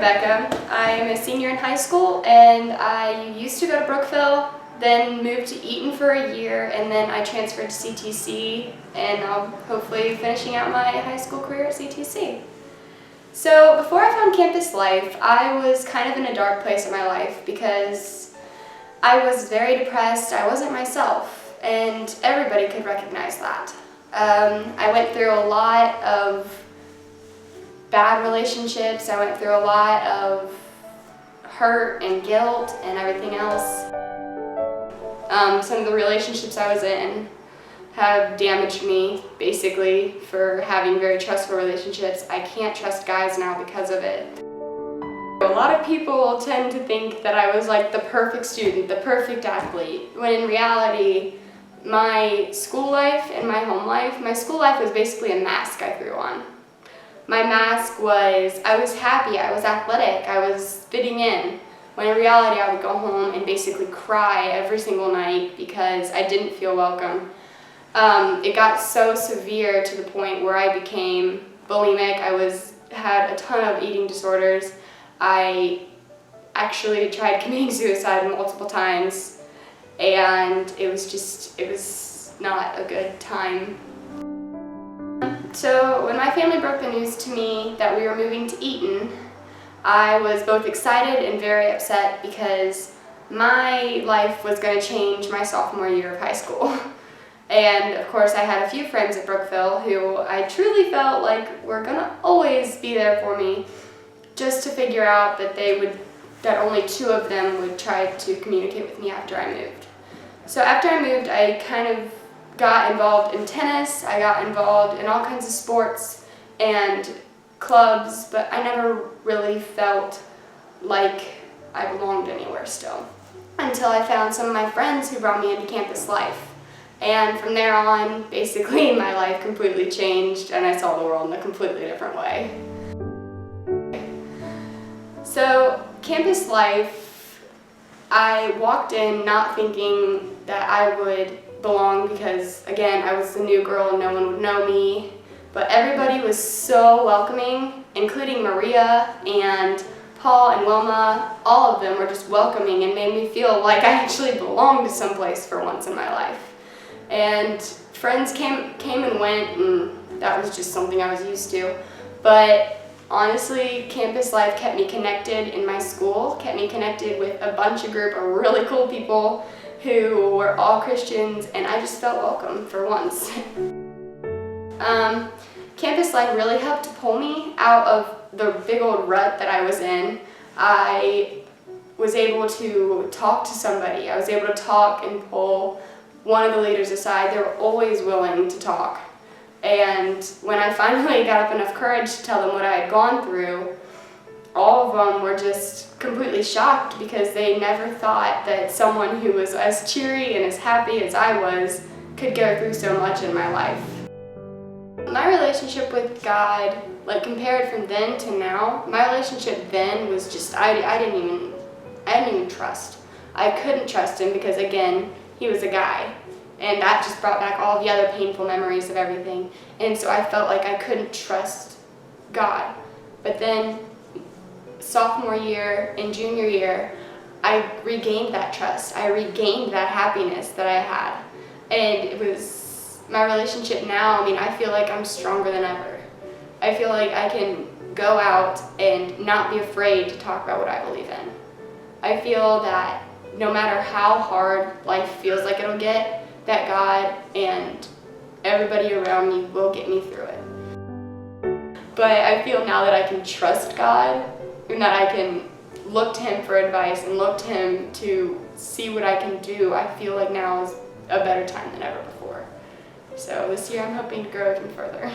Rebecca. I'm a senior in high school, and I used to go to Brookville, then moved to Eaton for a year, and then I transferred to CTC, and I'm hopefully finishing out my high school career at CTC. So before I found campus life, I was kind of in a dark place in my life because I was very depressed. I wasn't myself, and everybody could recognize that. I went through a lot of bad relationships. I went through a lot of hurt and guilt and everything else. Some of the relationships I was in have damaged me, basically, for having very trustful relationships. I can't trust guys now because of it. A lot of people tend to think that I was like the perfect student, the perfect athlete, when in reality, my school life and my home life, my school life was basically a mask I threw on. My mask was, I was happy, I was athletic, I was fitting in, when in reality I would go home and basically cry every single night because I didn't feel welcome. It got so severe to the point where I became bulimic. Had a ton of eating disorders. I actually tried committing suicide multiple times, and it was not a good time. So when my family broke the news to me that we were moving to Eaton, I was both excited and very upset because my life was going to change my sophomore year of high school. And of course I had a few friends at Brookville who I truly felt like were going to always be there for me, just to figure out that only two of them would try to communicate with me after I moved. So after I moved, I kind of got involved in tennis, I got involved in all kinds of sports and clubs, but I never really felt like I belonged anywhere still, until I found some of my friends who brought me into campus life. And from there on, basically my life completely changed and I saw the world in a completely different way. So campus life, I walked in not thinking that I would belong because, again, I was the new girl and no one would know me. But everybody was so welcoming, including Maria and Paul and Wilma. All of them were just welcoming and made me feel like I actually belonged to someplace for once in my life. And friends came and went, and that was just something I was used to. But honestly, campus life kept me connected in my school, kept me connected with a bunch of group of really cool people who were all Christians, and I just felt welcome for once. Campus life really helped to pull me out of the big old rut that I was in. I was able to talk to somebody. I was able to talk and pull one of the leaders aside. They were always willing to talk. And when I finally got up enough courage to tell them what I had gone through, all of them were just completely shocked because they never thought that someone who was as cheery and as happy as I was could go through so much in my life. My relationship with God, like compared from then to now, my relationship then was just, I didn't even trust. I couldn't trust him because, again, he was a guy. And that just brought back all the other painful memories of everything. And so I felt like I couldn't trust God. But then sophomore year and junior year, I regained that trust. I regained that happiness that I had. And it was my relationship now. I mean, I feel like I'm stronger than ever. I feel like I can go out and not be afraid to talk about what I believe in. I feel that no matter how hard life feels like it'll get, that God and everybody around me will get me through it. But I feel now that I can trust God and that I can look to him for advice and look to him to see what I can do. I feel like now is a better time than ever before. So this year I'm hoping to grow even further.